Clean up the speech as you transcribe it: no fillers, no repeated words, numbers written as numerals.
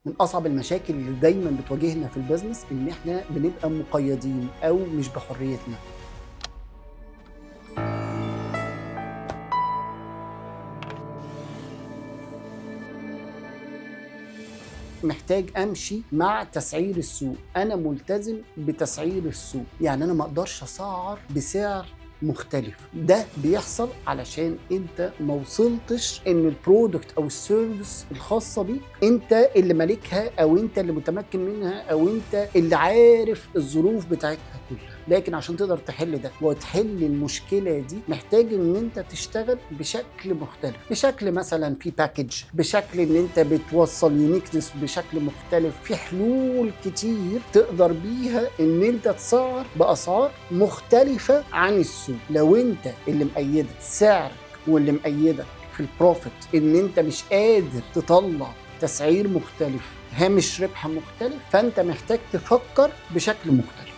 من اصعب المشاكل اللي دايما بتواجهنا في البيزنس ان احنا بنبقى مقيدين او مش بحريتنا. محتاج امشي مع تسعير السوق، انا ملتزم بتسعير السوق، يعني انا ما اقدرش اسعر بسعر مختلف. ده بيحصل علشان انت ما وصلتش ان البرودكت او السيرفيس الخاصه بيك انت اللي مالكها، او انت اللي متمكن منها، او انت اللي عارف الظروف بتاعتها كلها. لكن عشان تقدر تحل ده وتحل المشكله دي محتاج ان انت تشتغل بشكل مختلف، بشكل مثلا في باكج، بشكل ان انت بتوصل يونيكنس بشكل مختلف. في حلول كتير تقدر بيها ان انت تسعر باسعار مختلفه عن السوق. لو انت اللي مقيدك سعرك واللي مقيدك في البروفيت ان انت مش قادر تطلع تسعير مختلف، هامش ربح مختلف، فانت محتاج تفكر بشكل مختلف.